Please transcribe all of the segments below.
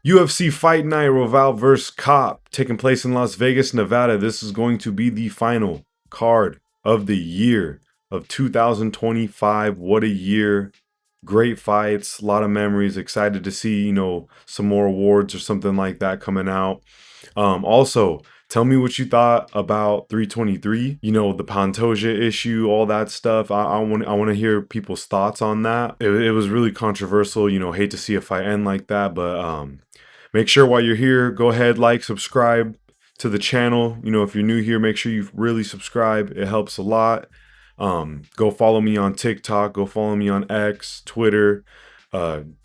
UFC Fight Night, Royval vs. Kape, taking place in Las Vegas, Nevada. This is going to be the final card of the year of 2025. What a year. Great fights, a lot of memories. Excited to see, some more awards or something like that coming out. Also, tell me what you thought about 323. The Pantoja issue, all that stuff. I want to hear people's thoughts on that. It was really controversial. Hate to see a fight end like that, but make sure while you're here, go ahead, like, subscribe to the channel. If you're new here, make sure you really subscribe. It helps a lot. Go follow me on TikTok. Go follow me on X, Twitter,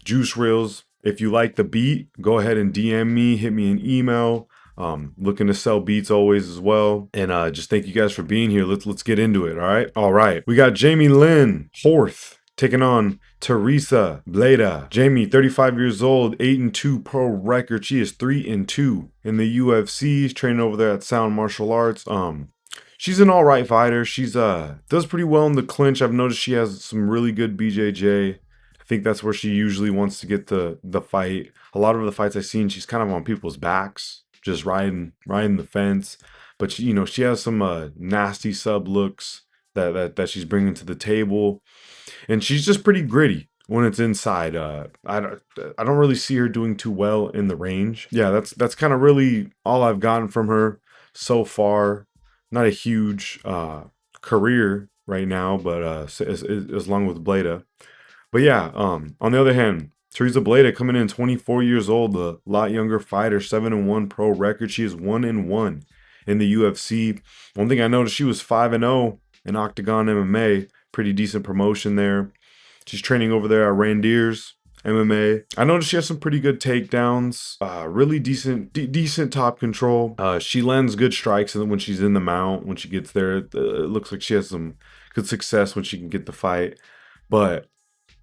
Juice Reels. If you like the beat, go ahead and DM me, hit me an email. Looking to sell beats always as well. And just thank you guys for being here. Let's get into it. All right. We got Jamie Lynn Horth taking on Teresa Bleda. Jamie, 35 years old, 8-2 pro record. She is 3-2 in the UFC. She's training over there at Sound Martial Arts. She's an all right fighter. She's does pretty well in the clinch. I've noticed she has some really good BJJ. I think that's where she usually wants to get the fight. A lot of the fights I've seen, she's kind of on people's backs, just riding the fence. But she has some nasty sub looks that she's bringing to the table, and she's just pretty gritty when it's inside. I don't really see her doing too well in the range. Yeah, that's kind of really all I've gotten from her so far. Not a huge career right now, but as long with Bleda. But yeah, on the other hand, Teresa Bleda coming in 24 years old, a lot younger fighter, 7-1 pro record. She is 1-1 in the UFC. One thing I noticed, she was 5-0 in Octagon MMA. Pretty decent promotion there. She's training over there at Randier's MMA. I noticed she has some pretty good takedowns. Really decent top control. She lands good strikes when she's in the mount. When she gets there, it looks like she has some good success when she can get the fight. But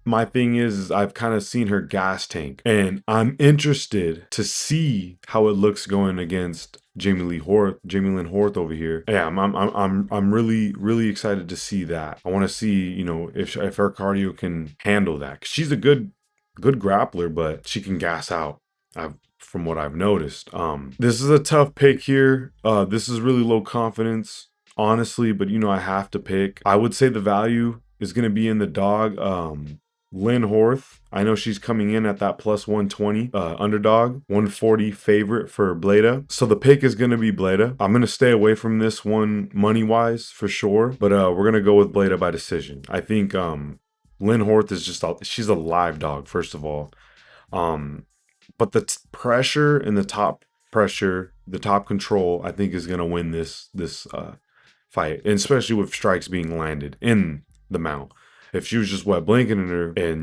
my thing is I've kind of seen her gas tank, and I'm interested to see how it looks going against Jamie Lynn Horth over here. Yeah, I'm really excited to see that. I want to see, if her cardio can handle that. 'Cause she's a good grappler, but she can gas out. From what I've noticed. This is a tough pick here. This is really low confidence, honestly, but I have to pick. I would say the value is going to be in the dog. Lynn Horth, I know she's coming in at that plus 120 underdog, 140 favorite for Bleda. So the pick is going to be Bleda. I'm going to stay away from this one money-wise for sure, but we're going to go with Bleda by decision. I think Lynn Horth is she's a live dog, first of all. But the pressure and the top control, I think is going to win this fight, and especially with strikes being landed in the mount. If she was just wet blanketing her and,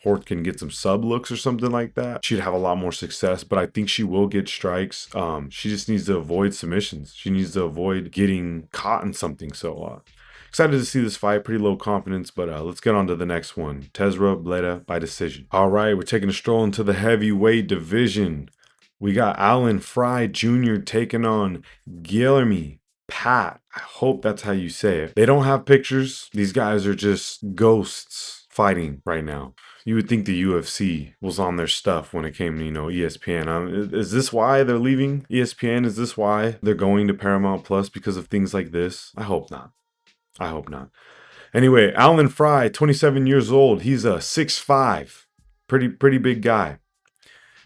Horth can get some sub looks or something like that, she'd have a lot more success. But I think she will get strikes. She just needs to avoid submissions. She needs to avoid getting caught in something. So excited to see this fight. Pretty low confidence, but let's get on to the next one. Teresa Bleda by decision. All right, we're taking a stroll into the heavyweight division. We got Alan Fry Jr. taking on Guilherme Pat. I hope that's how you say it. They don't have pictures. These guys are just ghosts fighting right now. You would think the UFC was on their stuff when it came to, ESPN. Is this why they're leaving ESPN? Is this why they're going to Paramount Plus because of things like this? I hope not. Anyway, Alan Fry, 27 years old. He's a 6'5", pretty big guy.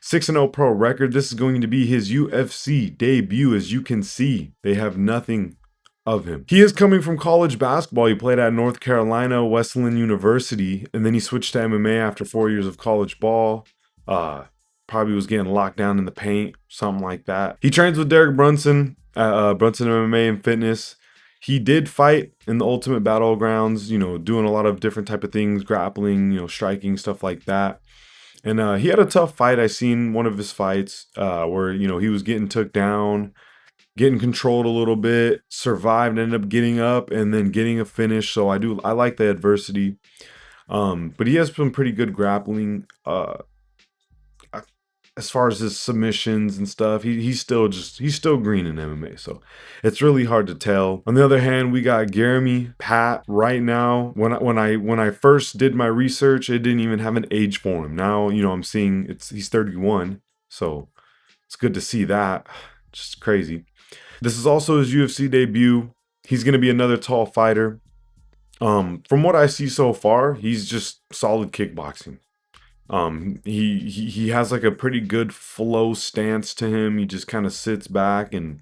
6-0 pro record. This is going to be his UFC debut. As you can see, they have nothing of him. He is coming from college basketball. He played at North Carolina Wesleyan University, and then he switched to MMA after 4 years of college ball. Probably was getting locked down in the paint, something like that. He trains with Derek Brunson at Brunson MMA and Fitness. He did fight in the Ultimate Battlegrounds, doing a lot of different type of things, grappling, striking, stuff like that. And he had a tough fight. I seen one of his fights where, he was getting took down, getting controlled a little bit, survived, ended up getting up, and then getting a finish. So I like the adversity. But he has some pretty good grappling. As far as his submissions and stuff, he's still green in MMA, so it's really hard to tell. On the other hand, we got Guilherme Pat right now. When I first did my research, it didn't even have an age for him. Now, I'm seeing he's 31, So it's good to see that. Just crazy. This is also his UFC debut. He's going to be another tall fighter. From what I see so far, he's just solid kickboxing. He has like a pretty good flow stance to him. He just kind of sits back and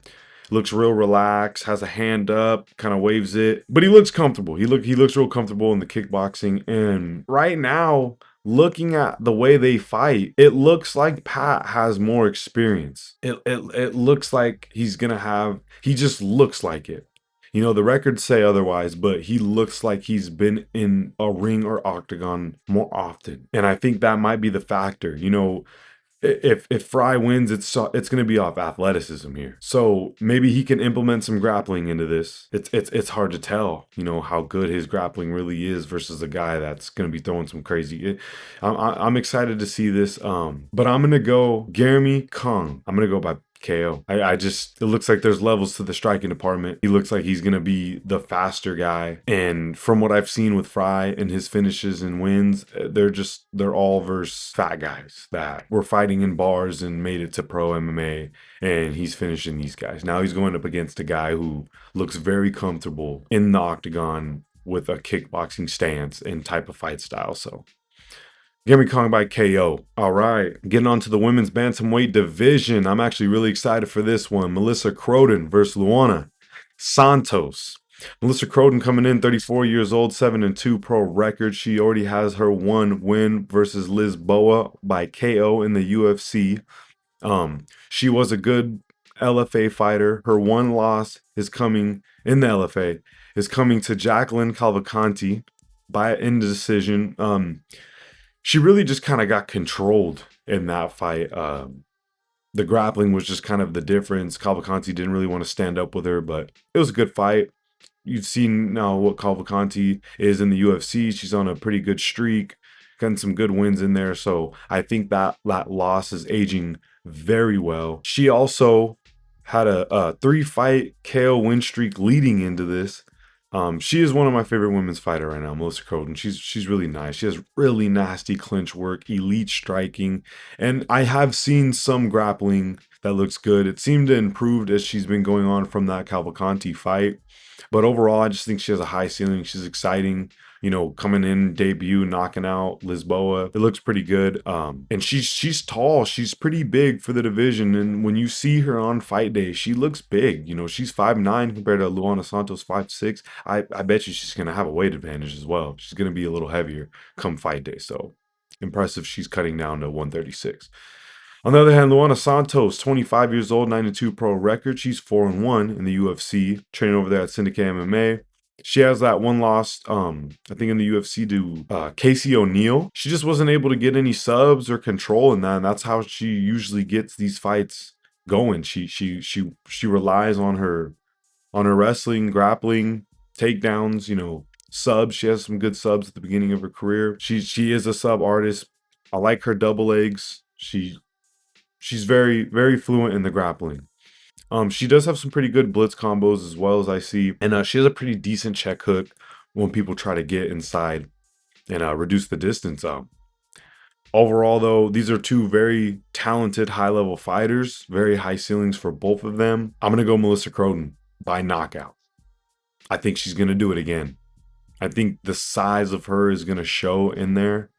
looks real relaxed, has a hand up, kind of waves it, but he looks comfortable. He looks real comfortable in the kickboxing. And right now, looking at the way they fight, it looks like Pat has more experience. It looks like he's gonna have. He just looks like it. You know, the records say otherwise, but he looks like he's been in a ring or octagon more often. And I think that might be the factor. You know, if Fry wins, it's going to be off athleticism here. So maybe he can implement some grappling into this. It's hard to tell, you know, how good his grappling really is versus a guy that's going to be throwing some crazy. I'm excited to see this. But I'm going to go Jeremy Kong. I'm going to go by KO. I just, it looks like there's levels to the striking department. He looks like he's going to be the faster guy. And from what I've seen with Fry and his finishes and wins, they're all versus fat guys that were fighting in bars and made it to pro MMA. And he's finishing these guys. Now he's going up against a guy who looks very comfortable in the octagon with a kickboxing stance and type of fight style. So Gary Kong by KO. All right. Getting on to the women's bantamweight division. I'm actually really excited for this one. Melissa Croden versus Luana Santos. Melissa Croden coming in, 34 years old, 7-2 pro record. She already has her one win versus Liz Boa by KO in the UFC. She was a good LFA fighter. Her one loss is coming in the LFA is coming to Jacqueline Cavalcanti by indecision. She really just kind of got controlled in that fight. The grappling was just kind of the difference. Cavalcanti didn't really want to stand up with her, but it was a good fight. You've seen now what Cavalcanti is in the UFC. She's on a pretty good streak, gotten some good wins in there. So I think that loss is aging very well. She also had a 3-fight KO win streak leading into this. She is one of my favorite women's fighter right now, Melissa Croden. She's really nice. She has really nasty clinch work, elite striking, and I have seen some grappling that looks good. It seemed to improve as she's been going on from that Cavalcanti fight. But overall, I just think she has a high ceiling. She's exciting. You know, coming in debut, knocking out Lisboa. It looks pretty good. And she's tall. She's pretty big for the division. And when you see her on fight day, she looks big. You know, she's 5'9" compared to Luana Santos 5'6". I bet you she's gonna have a weight advantage as well. She's gonna be a little heavier come fight day. So impressive. She's cutting down to 136. On the other hand, Luana Santos, 25 years old, 9-2 pro record. She's 4-1 in the UFC, training over there at Syndicate MMA. She has that one loss, I think in the UFC to Casey O'Neill. She just wasn't able to get any subs or control in that, and that's how she usually gets these fights going. She relies on her wrestling, grappling, takedowns, you know, subs. She has some good subs at the beginning of her career. She is a sub artist. I like her double legs. She's very, very fluent in the grappling. She does have some pretty good blitz combos as well as I see. And she has a pretty decent check hook when people try to get inside and reduce the distance up. Overall, though, these are two very talented high-level fighters, very high ceilings for both of them. I'm going to go Melissa Croden by knockout. I think she's going to do it again. I think the size of her is going to show in there.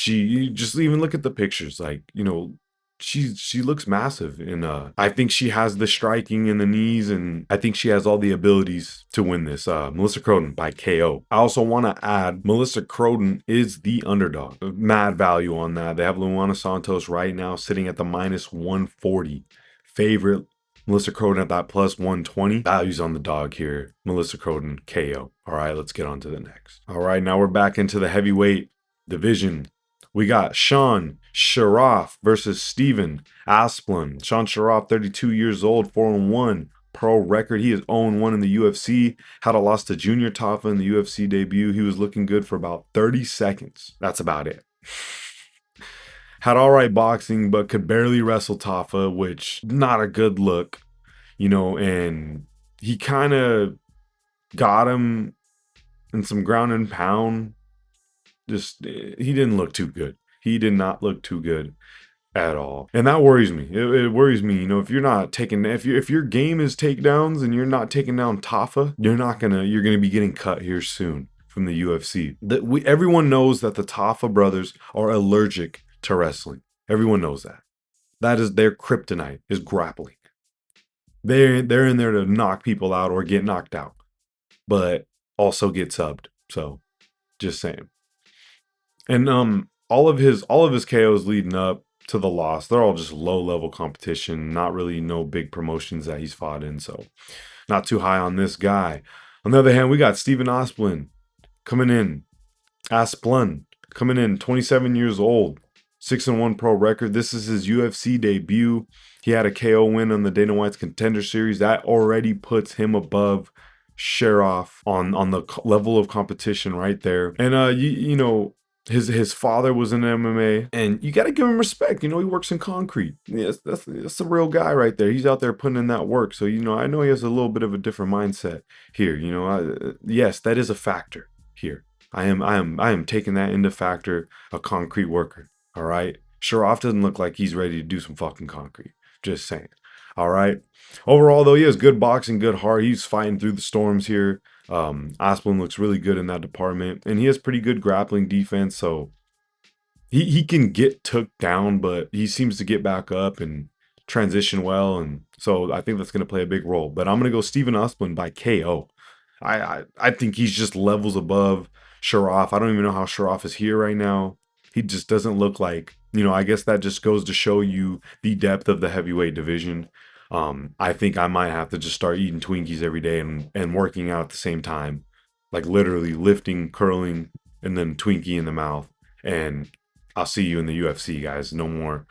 You just even look at the pictures, like, you know, she looks massive, and I think she has the striking in the knees, and I think she has all the abilities to win this. Melissa Croden by KO. I also want to add Melissa Croden is the underdog. Mad value on that. They have Luana Santos right now sitting at the -140 favorite. Melissa Croden at that +120. Values on the dog here. Melissa Croden KO. All right, let's get on to the next. All right, now we're back into the heavyweight division. We got Sean Sharaf versus Steven Asplund. Sean Sharaf, 32 years old, 4-1 pro record. He is 0-1 in the UFC. Had a loss to Junior Tafa in the UFC debut. He was looking good for about 30 seconds. That's about it. Had all right boxing, but could barely wrestle Tafa, which not a good look, you know, and he kind of got him in some ground and pound. Just, he didn't look too good. He did not look too good. at all. And that worries me. It worries me. You know, if you're not taking, if your game is takedowns and you're not taking down Tafa, you're gonna be getting cut here soon from the UFC. Everyone knows that the Tafa brothers are allergic to wrestling. Everyone knows that. That is their kryptonite, is grappling. They're in there to knock people out or get knocked out, but also get subbed. So just saying. And all of his KOs leading up to the loss, they're all just low level competition, not really no big promotions that he's fought in. So not too high on this guy. On the other hand, we got Stephen Asplund coming in. Asplund coming in, 27 years old, 6-1 pro record. This is his UFC debut. He had a KO win on the Dana White's Contender Series. That already puts him above Sharov on the level of competition right there. And you know, his father was in MMA, and you got to give him respect. You know, he works in concrete. Yes, that's a real guy right there. He's out there putting in that work. So you know, I know he has a little bit of a different mindset here. You know, yes, that is a factor here. I am taking that into factor. A concrete worker. All right. Sharov doesn't look like he's ready to do some fucking concrete. Just saying. All right. Overall, though, he has good boxing, good heart. He's fighting through the storms here. Asplund looks really good in that department, and he has pretty good grappling defense. So he can get took down, but he seems to get back up and transition well. And so I think that's going to play a big role. But I'm going to go Stephen Asplund by KO. I think he's just levels above Sharov. I don't even know how Sharov is here right now. He just doesn't look like, you know, I guess that just goes to show you the depth of the heavyweight division. I think I might have to just start eating Twinkies every day and working out at the same time. Like literally lifting, curling, and then Twinkie in the mouth. And I'll see you in the UFC, guys. No more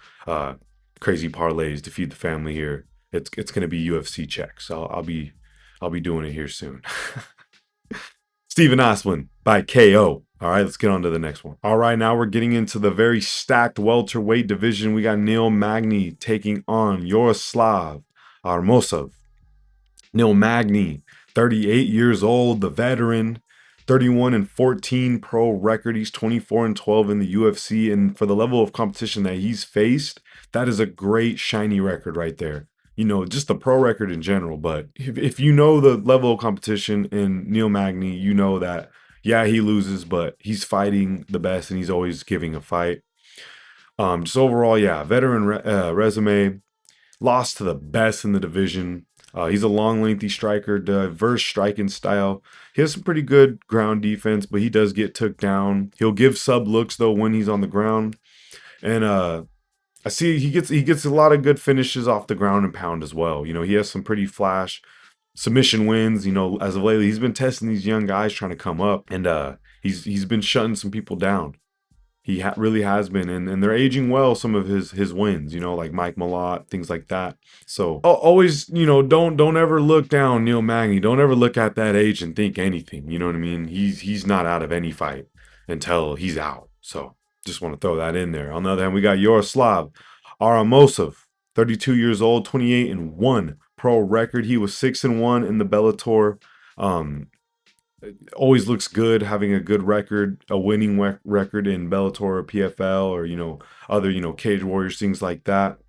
crazy parlays to feed the family here. It's gonna be UFC checks. So I'll be doing it here soon. Stephen Asplund by KO. All right, let's get on to the next one. All right, now we're getting into the very stacked welterweight division. We got Neil Magny taking on Yaroslav Armosov. Neil Magny, 38 years old, the veteran, 31-14 pro record. He's 24-12 in the UFC. And for the level of competition that he's faced, that is a great shiny record right there. You know, just the pro record in general. But if you know the level of competition in Neil Magny, you know that, yeah, he loses, but he's fighting the best and he's always giving a fight. Just overall, yeah, veteran resume, lost to the best in the division. He's a long, lengthy striker, diverse striking style. He has some pretty good ground defense, but he does get took down. He'll give sub looks though when he's on the ground, and I see he gets a lot of good finishes off the ground and pound as well. You know, he has some pretty flash submission wins. You know, as of lately, he's been testing these young guys trying to come up, and he's been shutting some people down. He really has been, and they're aging well. Some of his wins, you know, like Mike Malott, things like that. So always, you know, don't ever look down Neil Magny. Don't ever look at that age and think anything. You know what I mean? He's not out of any fight until he's out. So just want to throw that in there. On the other hand, we got Yaroslav Aramosov, 32 years old, 28-1 pro record. He was 6-1 in the Bellator. Always looks good having a good record, a winning record in Bellator or PFL or, you know, other, you know, Cage Warriors, things like that.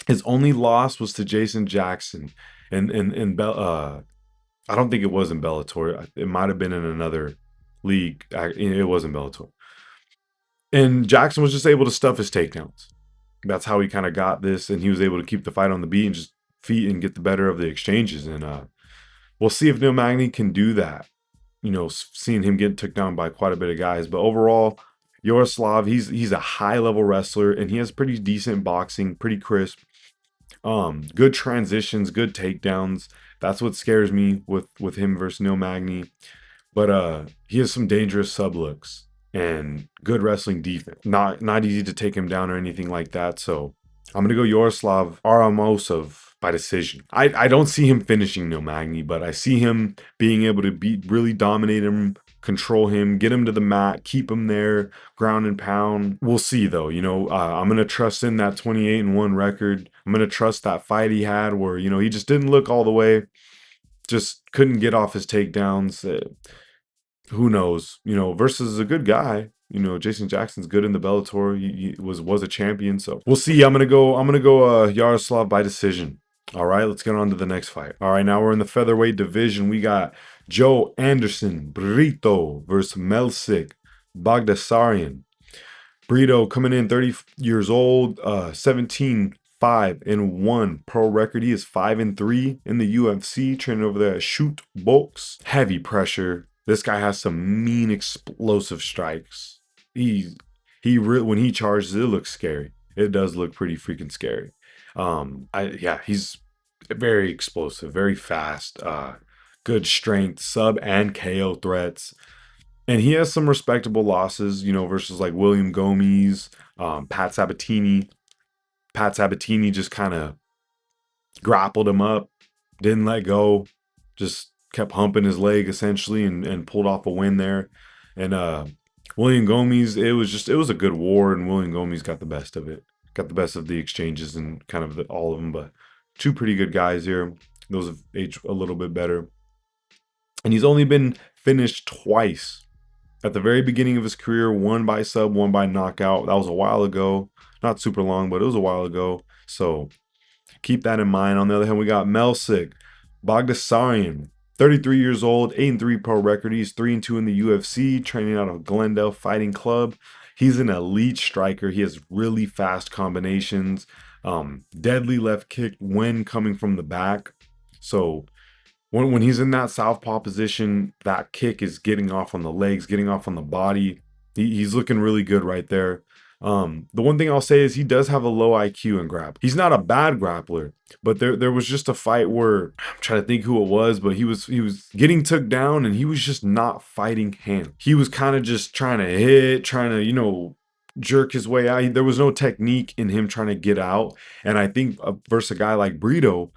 His only loss was to Jason Jackson, and I don't think it was in Bellator. It might have been in another league. It was in Bellator, and Jackson was just able to stuff his takedowns. That's how he kind of got this, and he was able to keep the fight on the beat and just feet and get the better of the exchanges. And we'll see if Neil Magny can do that. You know, seeing him get took down by quite a bit of guys. But overall, Yaroslav, he's a high level wrestler and he has pretty decent boxing, pretty crisp. Good transitions, good takedowns. That's what scares me with him versus Neil Magny. But he has some dangerous sub looks and good wrestling defense. Not easy to take him down or anything like that. So I'm gonna go Yaroslav Aramosov by decision. I don't see him finishing Neil Magny, but I see him being able to really dominate him, control him, get him to the mat, keep him there, ground and pound. We'll see though. You know, I'm gonna trust in that 28-1 record. I'm gonna trust that fight he had where, you know, he just didn't look all the way, just couldn't get off his takedowns. Who knows? You know, versus a good guy. You know, Jason Jackson's good in the Bellator. He was a champion, so we'll see. I'm gonna go Yaroslav by decision. All right, let's get on to the next fight. All right, now we're in the featherweight division. We got Joe Anderson Brito versus Melsik Bagdasaryan. Brito coming in 30 years old, 17-5-1 pro record. He is 5-3 in the UFC, training over there at Shoot Box. Heavy pressure. This guy has some mean explosive strikes. When he charges, it looks scary. It does look pretty freaking scary. He's very explosive, very fast, good strength, sub and KO threats. And he has some respectable losses, you know, versus like William Gomes, Pat Sabatini. Pat Sabatini just kind of grappled him up, didn't let go, just kept humping his leg essentially and pulled off a win there. And William Gomes, it was a good war, and William Gomes got the best of it. Got the best of the exchanges and kind of all of them, but two pretty good guys here. Those have aged a little bit better. And he's only been finished twice. At the very beginning of his career, one by sub, one by knockout. That was a while ago. Not super long, but it was a while ago. So keep that in mind. On the other hand, we got Melsik Bagdasaryan, 33 years old, 8-3 pro record. He's 3-2 in the UFC, training out of Glendale Fighting Club. He's an elite striker. He has really fast combinations, deadly left kick when coming from the back. So when he's in that southpaw position, that kick is getting off on the legs, getting off on the body. He's looking really good right there. The one thing I'll say is he does have a low IQ in grapple. He's not a bad grappler, but there was just a fight where I'm trying to think who it was, but he was getting took down and he was just not fighting hands. He was kind of just trying to you know, jerk his way out. There was no technique in him trying to get out. And I think versus a guy like Brito,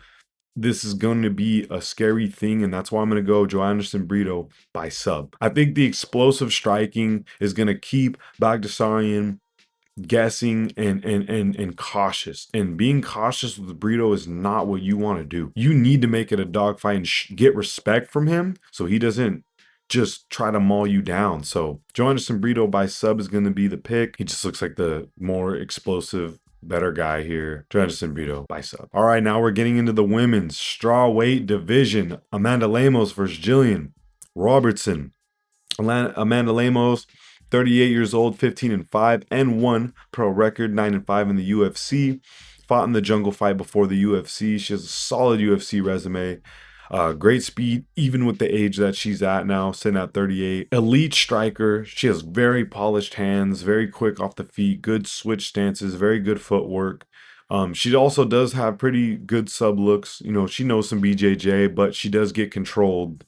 this is going to be a scary thing, and that's why I'm going to go Joe Anderson Brito by sub. I think the explosive striking is going to keep Bagdasaryan guessing and cautious. And being cautious with Brito is not what you want to do. You need to make it a dogfight and get respect from him so he doesn't just try to maul you down. So Joe Anderson Brito by sub is going to be the pick. He just looks like the more explosive, better guy here. Joe Anderson Brito by sub. All right, now we're getting into the women's strawweight division. Amanda Lemos versus Jillian Robertson. Amanda Lemos, 38 years old, 15-5-1 pro record, 9-5 in the UFC. Fought in the jungle fight before the UFC. She has a solid UFC resume. Great speed, even with the age that she's at now, sitting at 38. Elite striker. She has very polished hands, very quick off the feet, good switch stances, very good footwork. She also does have pretty good sub looks. You know, she knows some BJJ, but she does get controlled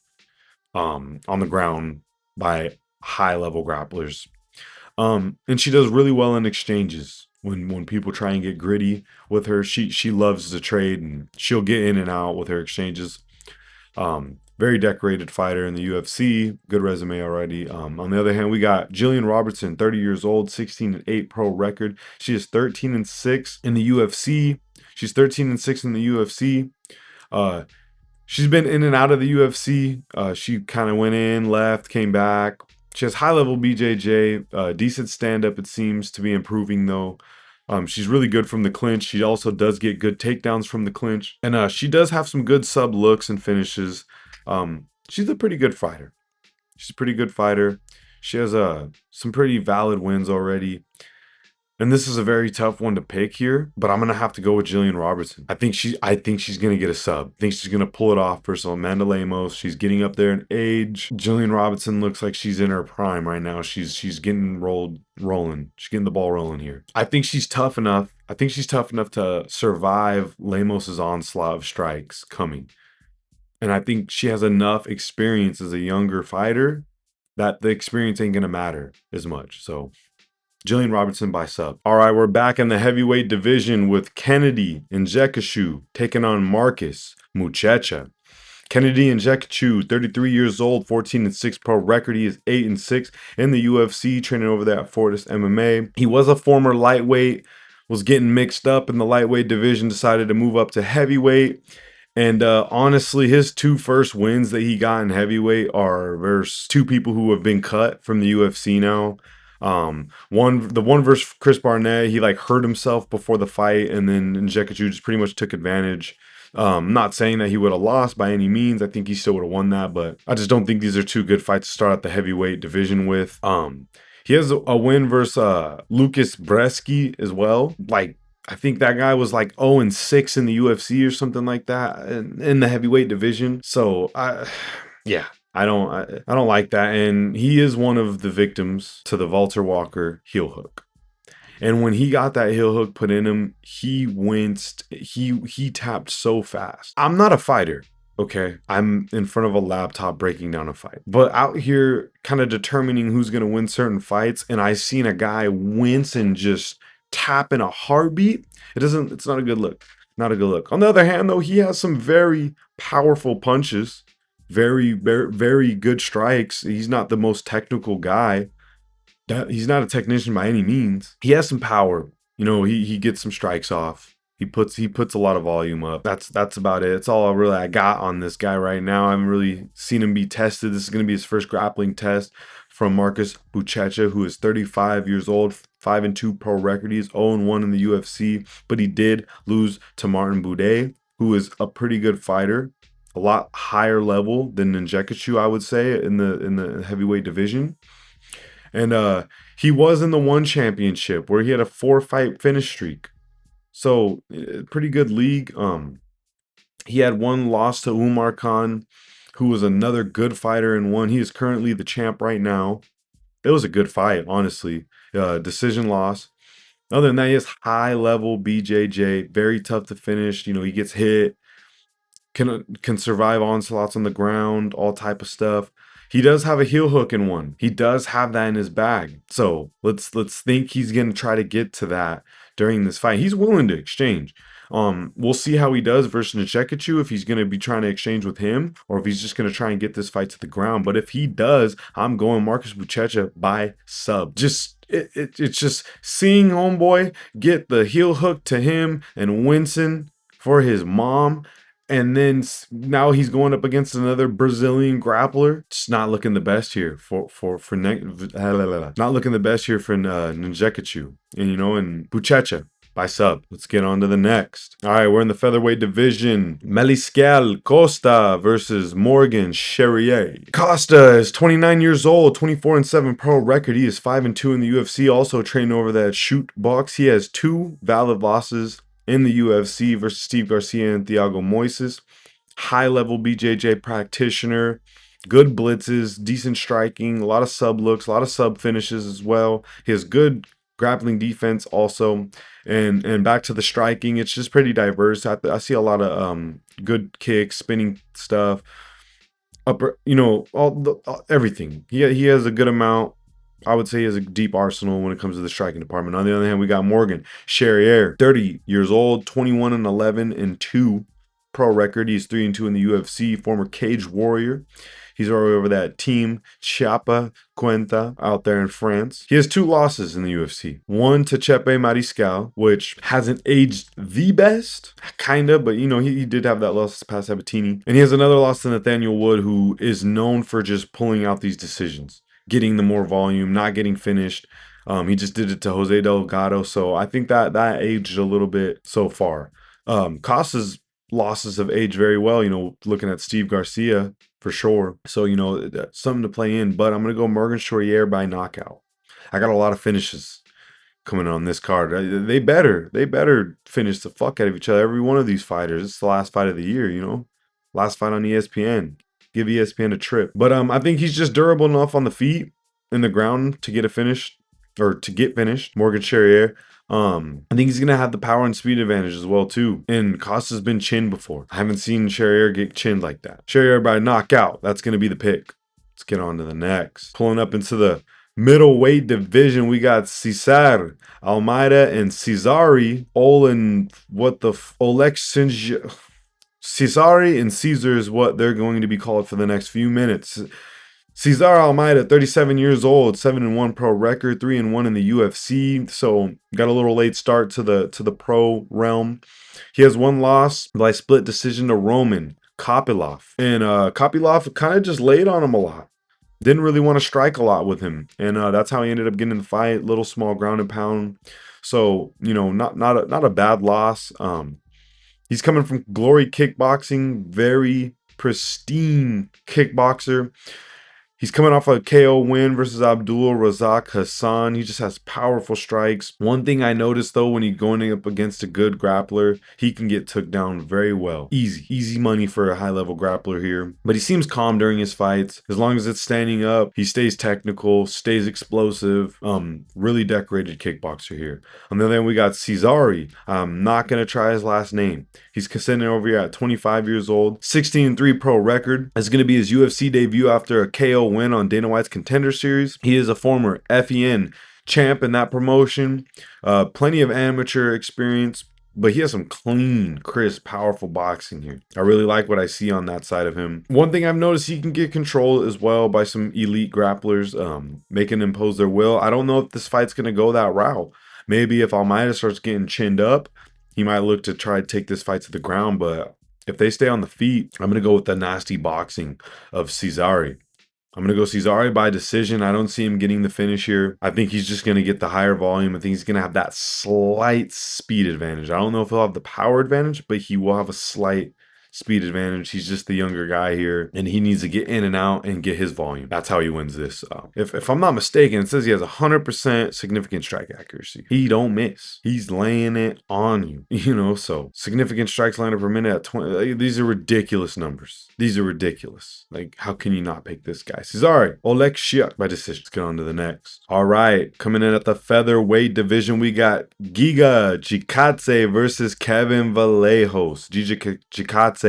on the ground by high-level grapplers. And she does really well in exchanges. When people try and get gritty with her, she loves to trade, and she'll get in and out with her exchanges. Very decorated fighter in the UFC, good resume already. On the other hand, we got Jillian Robertson, 30 years old, 16-8 pro record. She is 13-6 in the UFC. She's 13-6 in the UFC. She's been in and out of the UFC. She kind of went in, left, came back. She has high-level BJJ, decent stand-up, it seems to be improving though. She's really good from the clinch. She also does get good takedowns from the clinch. And she does have some good sub looks and finishes. She's a pretty good fighter. She's a pretty good fighter. She has some pretty valid wins already. And this is a very tough one to pick here, but I'm gonna have to go with Jillian Robertson. I think she's gonna get a sub. I think she's gonna pull it off versus Amanda Lemos. She's getting up there in age. Jillian Robertson looks like she's in her prime right now. She's getting rolling. She's getting the ball rolling here. I think she's tough enough. I think she's tough enough to survive Lemos's onslaught of strikes coming. And I think she has enough experience as a younger fighter that the experience ain't gonna matter as much. So Jillian Robertson by sub. All right, we're back in the heavyweight division with Kennedy Nzechukwu taking on Marcus Muchecha. Kennedy Nzechukwu, 33 years old, 14-6 pro record. He is 8-6 in the UFC, training over there at Fortis MMA. He was a former lightweight, was getting mixed up in the lightweight division, decided to move up to heavyweight. And honestly, his two first wins that he got in heavyweight are versus two people who have been cut from the UFC now. The one versus Chris Barnett, he like hurt himself before the fight, and then Nzechukwu just pretty much took advantage. Not saying that he would have lost by any means. I think he still would have won that, but I just don't think these are two good fights to start out the heavyweight division with. He has a win versus Lucas Bresky as well. Like, I think that guy was like 0-6 in the UFC or something like that in the heavyweight division. So yeah, I don't like that. And he is one of the victims to the Walter Walker heel hook. And when he got that heel hook put in him, he winced. He tapped so fast. I'm not a fighter. Okay, I'm in front of a laptop breaking down a fight. But out here kind of determining who's going to win certain fights, and I seen a guy wince and just tap in a heartbeat. It's not a good look. Not a good look. On the other hand, though, he has some very powerful punches, very good strikes. He's not the most technical guy. He's not a technician by any means. He has some power. You know, he gets some strikes off. He puts a lot of volume up. That's about it. It's all really I got on this guy right now. I haven't really seen him be tested. This is going to be his first grappling test from Marcus Buchecha, who is 35 years old, 5-2 pro record. He's 0-1 in the UFC, but he did lose to Martin Buday, who is a pretty good fighter, a lot higher level than Nzechukwu, I would say, in the heavyweight division. And he was in the one championship where he had a 4-fight finish streak. So pretty good league. He had one loss to Umar Khan, who was another good fighter and one. He is currently the champ right now. It was a good fight, honestly. Decision loss. Other than that, he has high level BJJ, very tough to finish. You know, he gets hit, can survive onslaughts on the ground, all type of stuff. He does have a heel hook in one. He does have that in his bag. So let's think he's gonna try to get to that during this fight. He's willing to exchange. We'll see how he does versus Nzechukwu, if he's gonna be trying to exchange with him or if he's just gonna try and get this fight to the ground. But if he does, I'm going Marcus Buchecha by sub. It's just seeing homeboy get the heel hook to him and wincing for his mom. And then now he's going up against another Brazilian grappler. Just not looking the best here not looking the best here for Nzechukwu. And Buchecha by sub. Let's get on to the next. All right, we're in the featherweight division. Meliscal Costa versus Morgan Charrier. Costa is 29 years old, 24-7 pro record. He is 5-2 in the UFC. Also trained over that shoot box. He has 2 valid losses in the UFC versus Steve Garcia and Thiago Moises. High-level BJJ practitioner, good blitzes, decent striking, a lot of sub looks, a lot of sub finishes as well. He has good grappling defense also. And back to the striking, it's just pretty diverse. I see a lot of good kicks, spinning stuff, upper, everything. He has a good amount. I would say he has a deep arsenal when it comes to the striking department. On the other hand, we got Morgan Charrier, 30 years old, 21-11-2 pro record. He's 3-2 in the UFC, former Cage Warrior. He's already over that team Chiapa Cuenta out there in France. He has 2 losses in the UFC. One to Chepe Mariscal, which hasn't aged the best, kind of, but he did have that loss past Sabatini. And he has another loss to Nathaniel Wood, who is known for just pulling out these decisions, getting the more volume, not getting finished. He just did it to Jose Delgado. So I think that aged a little bit so far. Costa's losses have aged very well, looking at Steve Garcia for sure. So, something to play in. But I'm going to go Morgan Charrier by knockout. I got a lot of finishes coming on this card. They better finish the fuck out of each other. Every one of these fighters. It's the last fight of the year, Last fight on ESPN. Give ESPN a trip. But I think he's just durable enough on the feet, in the ground, to get finished. Morgan Charrier. I think he's gonna have the power and speed advantage as well too. And Costa's been chinned before. I haven't seen Charrier get chinned like that. Charrier by knockout. That's gonna be the pick. Let's get on to the next. Pulling up into the middleweight division, we got Cesar Almeida and Cesari. Cesari and Caesar is what they're going to be called for the next few minutes. Cesar Almeida, 37 years old, 7-1 pro record, 3-1 in the UFC. So got a little late start to the pro realm. He has 1 loss by split decision to Roman Kopylov. And Kopylov kind of just laid on him a lot. didn't really want to strike a lot with him, and that's how he ended up getting the fight. Little small ground and pound. So not a bad loss. He's coming from Glory Kickboxing, very pristine kickboxer. He's coming off a KO win versus Abdul Razak Hassan. He just has powerful strikes. One thing I noticed though, when he's going up against a good grappler, he can get took down very well. Easy money for a high level grappler here. But he seems calm during his fights. As long as it's standing up, he stays technical, stays explosive. Really decorated kickboxer here. On the other hand, we got Cesare. I'm not going to try his last name. He's sitting over here at 25 years old, 16-3 pro record. It's going to be his UFC debut after a KO win on Dana White's Contender Series. He is a former FEN champ in that promotion. Plenty of amateur experience, but he has some clean, crisp, powerful boxing here. I really like what I see on that side of him. One thing I've noticed, he can get controlled as well by some elite grapplers, making them impose their will. I don't know if this fight's going to go that route. Maybe if Almeida starts getting chinned up, he might look to try to take this fight to the ground, but if they stay on the feet, I'm going to go with the nasty boxing of Cesare. I'm going to go Cesare by decision. I don't see him getting the finish here. I think he's just going to get the higher volume. I think he's going to have that slight speed advantage. I don't know if he'll have the power advantage, but he will have a slight speed advantage. He's just the younger guy here, and he needs to get in and out and get his volume. That's how he wins this. If I'm not mistaken, it says he has 100% significant strike accuracy. He don't miss. He's laying it on you, so significant strikes landed per minute at 20. These are ridiculous numbers. These are ridiculous. Like, how can you not pick this guy? Cesare, Oleg Shiak by decision. Let's get on to the next. All right, coming in at the featherweight division, we got Giga Chikadze versus Kevin Vallejos. Giga Chikadze,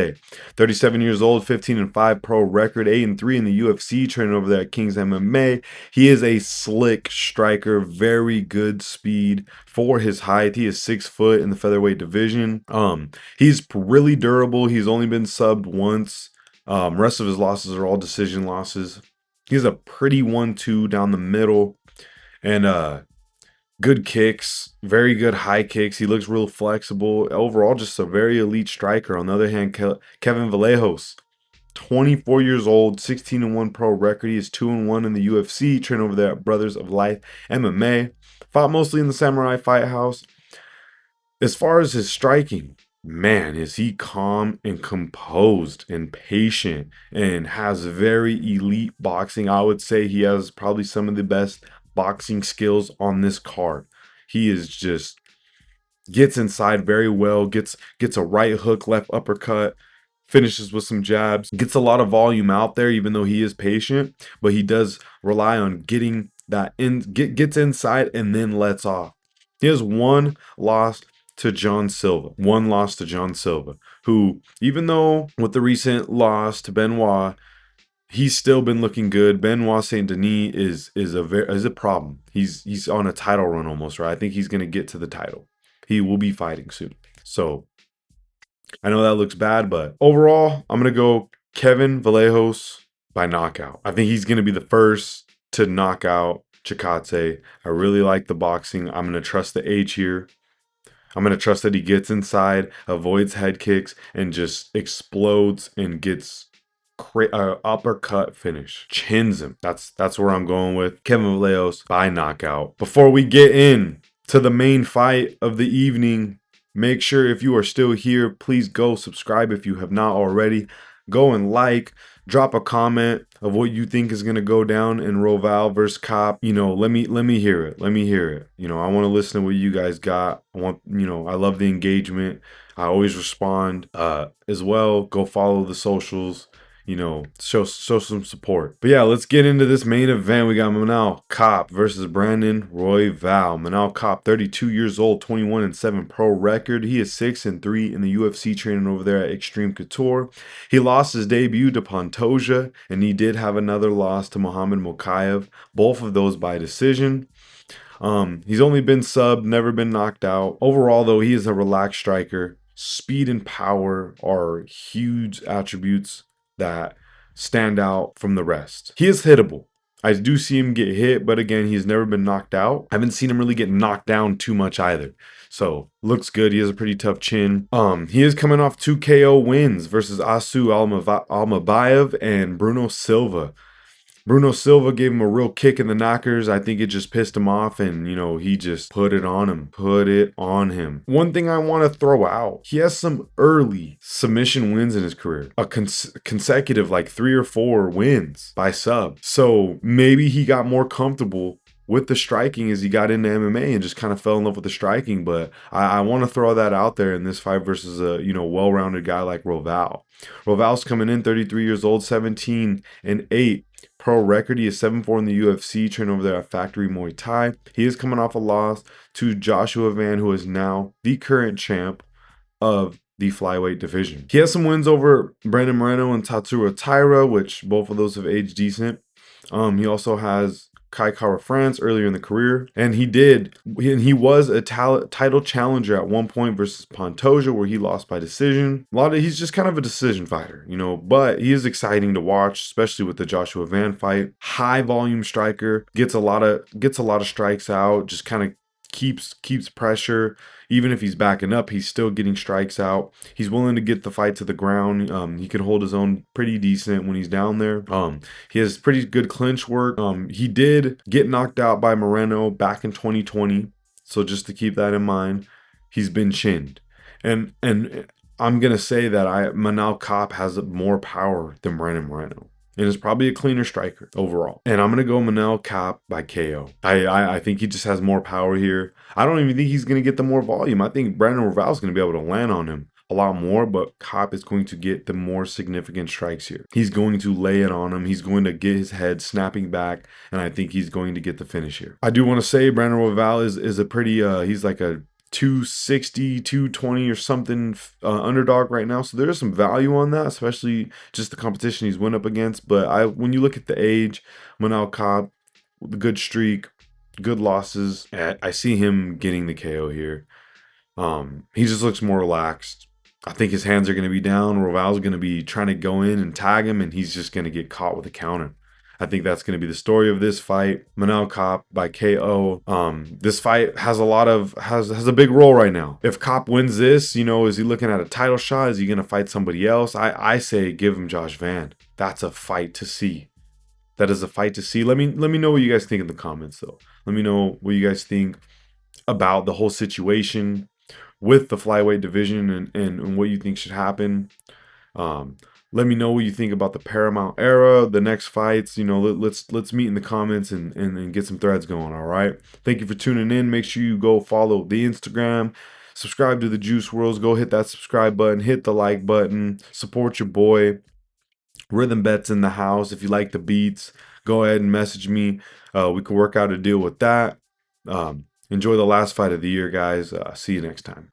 37 years old, 15-5 pro record, 8-3 in the UFC, training over there at King's MMA. He is a slick striker, very good speed for his height. He is 6 foot in the featherweight division. He's really durable. He's only been subbed once. Rest of his losses are all decision losses. He has a pretty 1-2 down the middle, and good kicks, very good high kicks. He looks real flexible. Overall, just a very elite striker. On the other hand, Kevin Vallejos, 24 years old, 16-1 pro record. He is 2-1 in the UFC, training over there at Brothers of Life MMA. Fought mostly in the Samurai Fight House. As far as his striking, man, is he calm and composed and patient and has very elite boxing. I would say he has probably some of the best boxing skills on this card. He is just gets inside very well, gets a right hook, left uppercut, finishes with some jabs, gets a lot of volume out there, even though he is patient, but he does rely on getting that gets inside and then lets off. He has one loss to John Silva, who, even though with the recent loss to Benoit, he's still been looking good. Benoit Saint Denis is a problem. He's on a title run almost, right? I think he's gonna get to the title. He will be fighting soon. So I know that looks bad, but overall, I'm gonna go Kevin Vallejos by knockout. I think he's gonna be the first to knock out Chikadze. I really like the boxing. I'm gonna trust the age here. I'm going to trust that he gets inside, avoids head kicks, and just explodes and gets uppercut finish. Chins him. That's where I'm going with Kevin Vallejos by knockout. Before we get in to the main fight of the evening, make sure if you are still here, please go subscribe if you have not already. Go and drop a comment of what you think is going to go down in Royval versus Kape. Let me hear it. I want to listen to what you guys got. I love the engagement. I always respond as well. Go follow the socials. Show some support. But yeah, let's get into this main event. We got Manel Kape versus Brandon Royval. Manel Kape, 32 years old, 21-7 pro record. He is 6-3 in the UFC, training over there at Extreme Couture. He lost his debut to Pantoja, and he did have another loss to Muhammad Mokaev. Both of those by decision. He's only been subbed, never been knocked out. Overall, though, he is a relaxed striker. Speed and power are huge attributes that stand out from the rest. He is hittable. I do see him get hit, but again, he's never been knocked out. I haven't seen him really get knocked down too much either. So, looks good. He has a pretty tough chin. He is coming off 2 KO wins versus Asu Almabayev and Bruno Silva. Bruno Silva gave him a real kick in the knockers. I think it just pissed him off, and he just put it on him. Put it on him. One thing I want to throw out: he has some early submission wins in his career, a consecutive like 3 or 4 wins by sub. So maybe he got more comfortable with the striking as he got into MMA and just kind of fell in love with the striking. But I want to throw that out there in this fight versus a well-rounded guy like Royval. Royval's coming in 33 years old, 17-8 pro record. He is 7-4 in the UFC, trained over there at Factory Muay Thai. He is coming off a loss to Joshua Van, who is now the current champ of the flyweight division. He has some wins over Brandon Moreno and Tatsuro Taira, which both of those have aged decent. He also has Kai Kara France earlier in the career, and he was a title challenger at one point versus Pantoja, where he lost by decision. He's just kind of a decision fighter, but he is exciting to watch, especially with the Joshua Van fight. High volume striker, gets a lot of strikes out, just kind of keeps pressure. Even if he's backing up, he's still getting strikes out. He's willing to get the fight to the ground. He can hold his own pretty decent when he's down there. He has pretty good clinch work. He did get knocked out by Moreno back in 2020. So just to keep that in mind, he's been chinned. And I'm going to say that Manal Kape has more power than Brandon Moreno, and is probably a cleaner striker overall. And I'm going to go Manal Kape by KO. I think he just has more power here. I don't even think he's going to get the more volume. I think Brandon Royval is going to be able to land on him a lot more, but Kape is going to get the more significant strikes here. He's going to lay it on him. He's going to get his head snapping back, and I think he's going to get the finish here. I do want to say Brandon Royval is a pretty, he's like a 260, 220 or something underdog right now. So there's some value on that, especially just the competition he's went up against. But when you look at the age, Manal Kape, the good streak, good losses, I see him getting the KO here. He just looks more relaxed. I think his hands are going to be down. Royval's going to be trying to go in and tag him, and he's just going to get caught with a counter. I think that's going to be the story of this fight. Manal Kape by KO. This fight has a big role right now. If Kape wins this, is he looking at a title shot? Is he going to fight somebody else? I say give him Josh Van. That's a fight to see. That is a fight to see. Let me know what you guys think in the comments, though. Let me know what you guys think about the whole situation with the flyweight division and what you think should happen. Let me know what you think about the Paramount era, the next fights. Let's meet in the comments and get some threads going. All right. Thank you for tuning in. Make sure you go follow the Instagram, subscribe to the Juice Worlds. Go hit that subscribe button, hit the like button, support your boy. Rhythmbetz in the house. If you like the beats, go ahead and message me. We can work out a deal with that. Enjoy the last fight of the year, guys. See you next time.